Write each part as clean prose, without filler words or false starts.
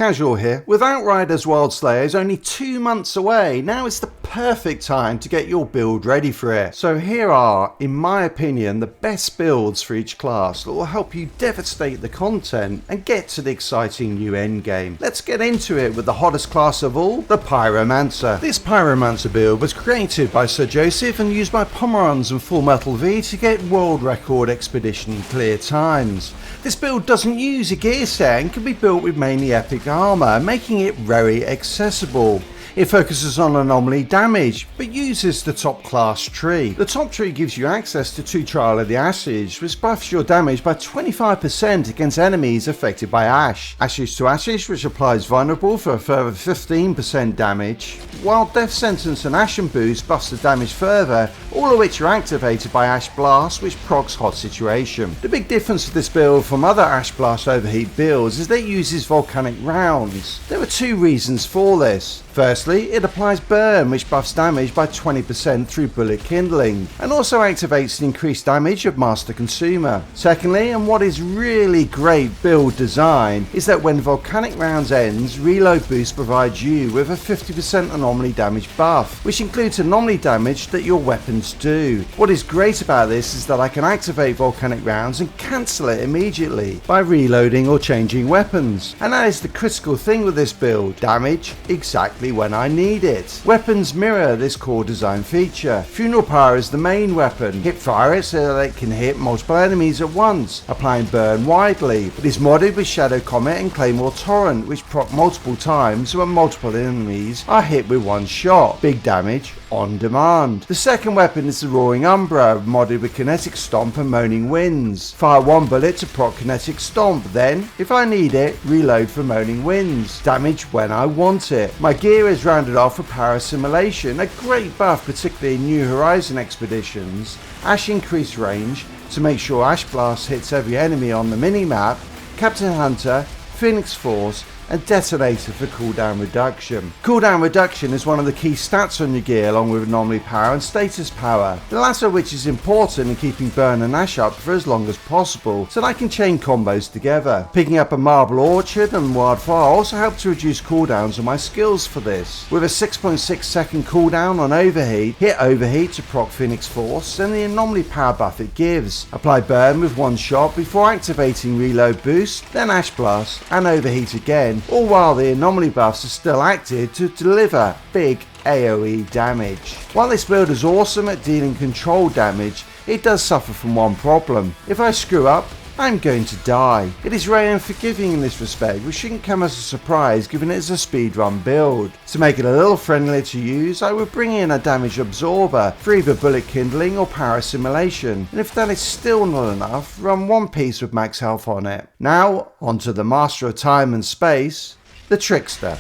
Casual here. With Outriders WorldSlayer is only 2 months away, now is the perfect time to get your build ready for it. So here are, in my opinion, the best builds for each class that will help you devastate the content and get to the exciting new endgame. Let's get into it with the hottest class of all, the Pyromancer. This Pyromancer build was created by Sir Joseph and used by Pomerons and Full Metal V to get World Record Expedition clear times. This build doesn't use a gear set and can be built with mainly epic armor, making it very accessible. It focuses on anomaly damage, but uses the top class tree. The top tree gives you access to 2 Trial of the Ashes, which buffs your damage by 25% against enemies affected by Ash. Ashes to Ashes, which applies vulnerable for a further 15% damage, while Death Sentence and Ashen Boost buffs the damage further, all of which are activated by Ash Blast, which procs Hot Situation. The big difference of this build from other Ash Blast Overheat builds is that it uses volcanic rounds. There are 2 reasons for this. Firstly, it applies burn, which buffs damage by 20% through bullet kindling, and also activates the increased damage of Master Consumer. Secondly, and what is really great build design, is that when volcanic rounds ends, reload boost provides you with a 50% anomaly damage buff, which includes anomaly damage that your weapons do. What is great about this is that I can activate volcanic rounds and cancel it immediately by reloading or changing weapons, and that is the critical thing with this build: damage exactly when I need it. Weapons mirror this core design feature. Funeral Pyre is the main weapon. Hip fire it so that it can hit multiple enemies at once, applying burn widely. It is modded with Shadow Comet and Claymore Torrent, which proc multiple times when multiple enemies are hit with one shot. Big damage on demand. The second weapon is the Roaring Umbra, modded with Kinetic Stomp and Moaning Winds. Fire 1 bullet to proc Kinetic Stomp, then, if I need it, reload for Moaning Winds. Damage when I want it. My gear is rounded off with Power Assimilation, a great buff particularly in New Horizon expeditions. Ash increased range to make sure Ash Blast hits every enemy on the minimap. Captain Hunter, Phoenix Force, and Detonator for cooldown reduction. Cooldown reduction is one of the key stats on your gear, along with anomaly power and status power, the latter of which is important in keeping burn and ash up for as long as possible so that I can chain combos together. Picking up a Marble Orchard and Wildfire also help to reduce cooldowns on my skills for this. With a 6.6 second cooldown on Overheat, hit Overheat to proc Phoenix Force and the anomaly power buff it gives. Apply burn with 1 shot before activating reload boost, then Ash Blast and Overheat again, all while the anomaly buffs are still active to deliver big AoE damage. While this build is awesome at dealing control damage, it does suffer from one problem. If I screw up, I'm going to die. It is very unforgiving in this respect, which shouldn't come as a surprise given it is a speedrun build. To make it a little friendlier to use, I would bring in a damage absorber for either bullet kindling or power assimilation, and if that is still not enough, run 1 piece with max health on it. Now, onto the master of time and space, the Trickster.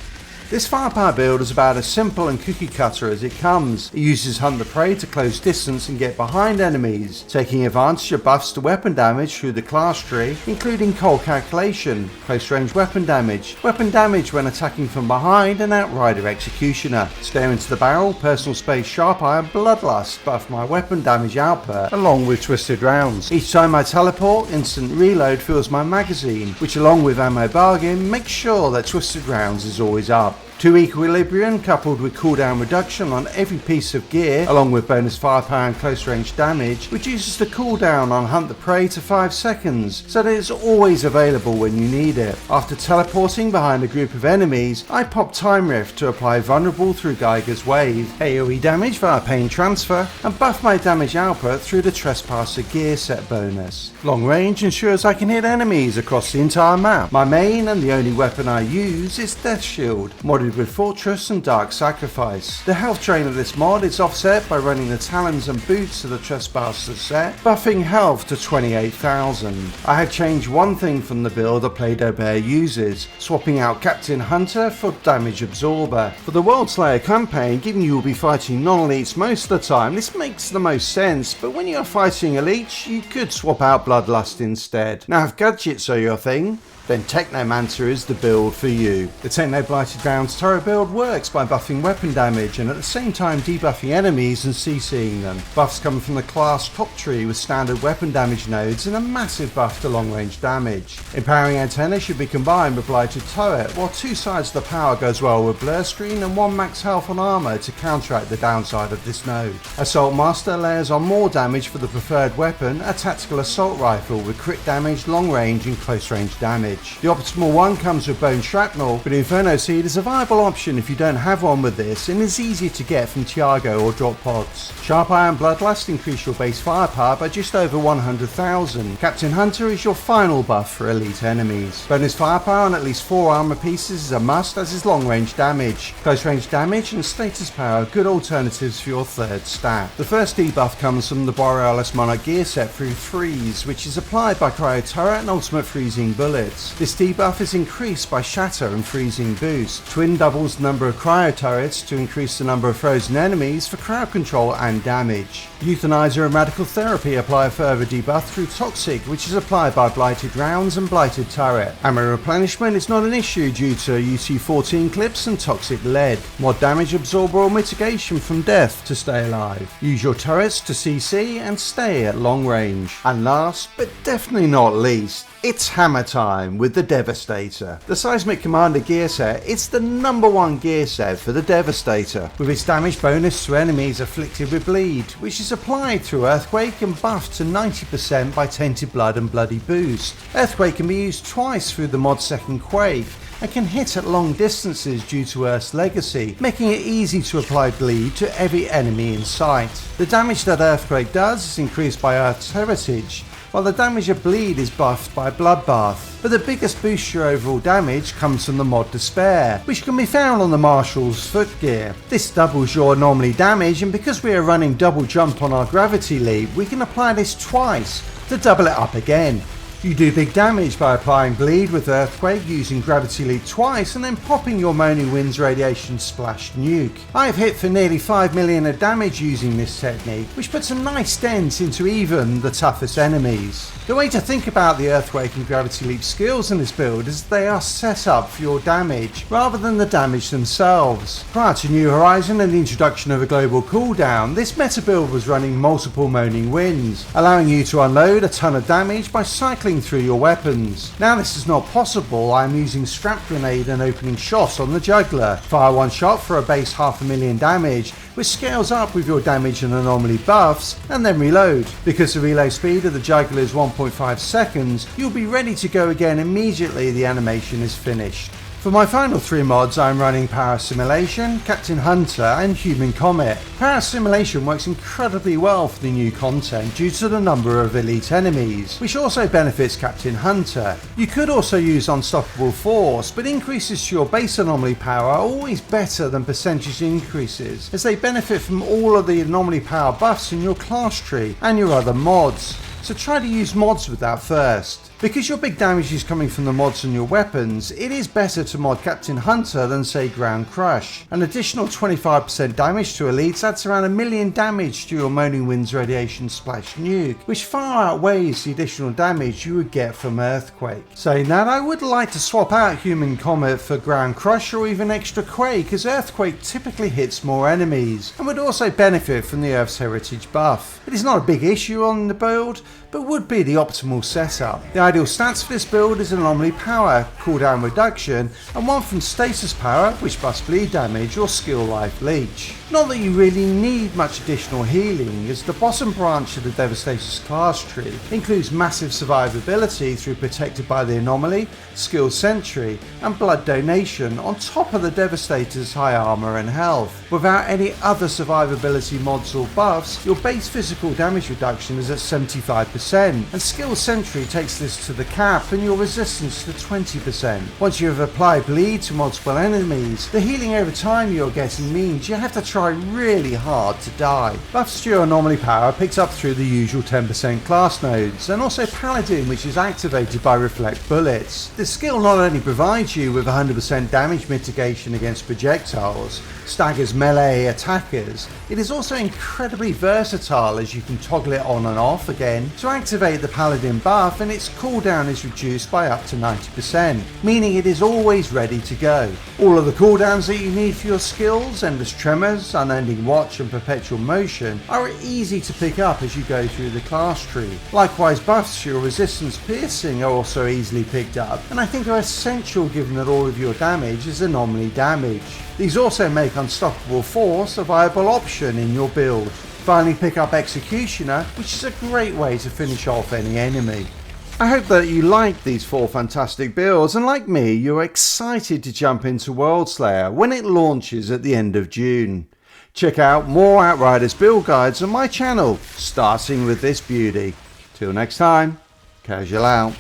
This firepower build is about as simple and cookie cutter as it comes. It uses Hunt the Prey to close distance and get behind enemies, taking advantage of buffs to weapon damage through the class tree, including Cold Calculation, close range weapon damage when attacking from behind, and Outrider Executioner. Stare into the Barrel, Personal Space Sharp Eye and Bloodlust buff my weapon damage output along with Twisted Rounds. Each time I teleport, instant reload fills my magazine, which along with Ammo Bargain makes sure that Twisted Rounds is always up. 2 Equilibrium coupled with cooldown reduction on every piece of gear, along with bonus firepower and close range damage, reduces the cooldown on Hunt the Prey to 5 seconds, so that it's always available when you need it. After teleporting behind a group of enemies, I pop Time Rift to apply vulnerable through Geiger's Wave, AoE damage via Pain Transfer, and buff my damage output through the Trespasser gear set bonus. Long range ensures I can hit enemies across the entire map. My main and the only weapon I use is Death Shield, modded with Fortress and Dark Sacrifice. The health drain of this mod is offset by running the Talons and Boots of the Trespasser set, buffing health to 28,000. I had changed one thing from the build that PlayDohBear uses, swapping out Captain Hunter for Damage Absorber. For the WorldSlayer campaign, given you will be fighting non-elites most of the time, this makes the most sense, but when you are fighting elites, you could swap out Bloodlust instead. Now if gadgets are your thing, then Technomancer is the build for you. The Techno Blighted Rounds turret build works by buffing weapon damage and at the same time debuffing enemies and CCing them. Buffs come from the class top tree with standard weapon damage nodes and a massive buff to long range damage. Empowering Antenna should be combined with Blighted Turret, while two sides of the power goes well with Blur Screen and one max health on armor to counteract the downside of this node. Assault Master layers on more damage for the preferred weapon, a tactical assault rifle with crit damage, long range and close range damage. The optimal one comes with Bone Shrapnel, but Inferno Seed is a viable option if you don't have one with this and is easier to get from Tiago or drop pods. Sharp Eye and Bloodlust increase your base firepower by just over 100,000. Captain Hunter is your final buff for elite enemies. Bonus firepower on at least 4 armor pieces is a must, as is long range damage. Close range damage and status power are good alternatives for your third stat. The first debuff comes from the Borealis Monarch gear set through Freeze, which is applied by Cryo Turret and Ultimate Freezing Bullets. This debuff is increased by Shatter and Freezing Boost. Twin doubles the number of Cryo Turrets to increase the number of frozen enemies for crowd control and damage. Euthanizer and Radical Therapy apply a further debuff through Toxic, which is applied by Blighted Rounds and Blighted Turret. Ammo replenishment is not an issue due to UT-14 clips and Toxic Lead. Mod damage absorber or mitigation from death to stay alive. Use your turrets to CC and stay at long range. And last, but definitely not least, it's hammer time with the Devastator. The Seismic Commander gear set, it's the #1 gear set for the Devastator, with its damage bonus to enemies afflicted with bleed, which is applied through Earthquake and buffed to 90% by Tainted Blood and Bloody Boost. Earthquake can be used twice through the mod Second Quake, and can hit at long distances due to Earth's legacy, making it easy to apply bleed to every enemy in sight. The damage that Earthquake does is increased by Earth's heritage, while the damage of bleed is buffed by Bloodbath. But the biggest boost to your overall damage comes from the mod Despair, which can be found on the Marshal's foot gear. This doubles your normally damage, and because we are running double jump on our gravity leap, we can apply this twice to double it up again. You do big damage by applying bleed with Earthquake, using Gravity Leap twice and then popping your Moaning Winds Radiation Splash nuke. I have hit for nearly 5 million of damage using this technique, which puts a nice dent into even the toughest enemies. The way to think about the Earthquake and Gravity Leap skills in this build is they are set up for your damage rather than the damage themselves. Prior to New Horizon and the introduction of a global cooldown, this meta build was running multiple Moaning Winds, allowing you to unload a ton of damage by cycling through your weapons. Now this is not possible. I am using Strap Grenade and Opening Shot on the Juggler. Fire one shot for a base 500,000 damage, which scales up with your damage and anomaly buffs, and then reload. Because the reload speed of the Juggler is 1.5 seconds, you'll be ready to go again immediately the animation is finished. For my final 3 mods, I'm running Power Simulation, Captain Hunter and Human Comet. Power Simulation works incredibly well for the new content due to the number of elite enemies, which also benefits Captain Hunter. You could also use Unstoppable Force, but increases to your base anomaly power are always better than percentage increases, as they benefit from all of the anomaly power buffs in your class tree and your other mods. So try to use mods with that first. Because your big damage is coming from the mods and your weapons, it is better to mod Captain Hunter than say Ground Crush. An additional 25% damage to elites adds around 1 million damage to your Moaning Winds Radiation Splash nuke, which far outweighs the additional damage you would get from Earthquake. Saying that, I would like to swap out Human Comet for Ground Crush or even Extra Quake, as Earthquake typically hits more enemies and would also benefit from the Earth's Heritage buff. It is not a big issue on the build, but would be the optimal setup. The ideal stats for this build is anomaly power, cooldown reduction, and one from status power, which buffs bleed damage or skill life leech. Not that you really need much additional healing, as the bottom branch of the Devastator's class tree includes massive survivability through Protected by the Anomaly, Skill Sentry, and Blood Donation on top of the Devastator's high armor and health. Without any other survivability mods or buffs, your base physical damage reduction is at 75%, and Skill Sentry takes this to the cap and your resistance to 20%. Once you have applied bleed to multiple enemies, the healing over time you're getting means you have to try really hard to die. Buffs to your anomaly power picked up through the usual 10% class nodes, and also Paladin, which is activated by Reflect Bullets. This skill not only provides you with 100% damage mitigation against projectiles, staggers melee attackers, it is also incredibly versatile, as you can toggle it on and off again to activate the Paladin buff, and its cooldown cooldown is reduced by up to 90%, meaning it is always ready to go. All of the cooldowns that you need for your skills, Endless Tremors, Unending Watch and Perpetual Motion, are easy to pick up as you go through the class tree. Likewise, buffs to your Resistance Piercing are also easily picked up, and I think are essential given that all of your damage is anomaly damage. These also make Unstoppable Force a viable option in your build. Finally, pick up Executioner, which is a great way to finish off any enemy. I hope that you liked these 4 fantastic builds, and like me, you're excited to jump into WorldSlayer when it launches at the end of June. Check out more Outriders build guides on my channel, starting with this beauty. Till next time, Casual out.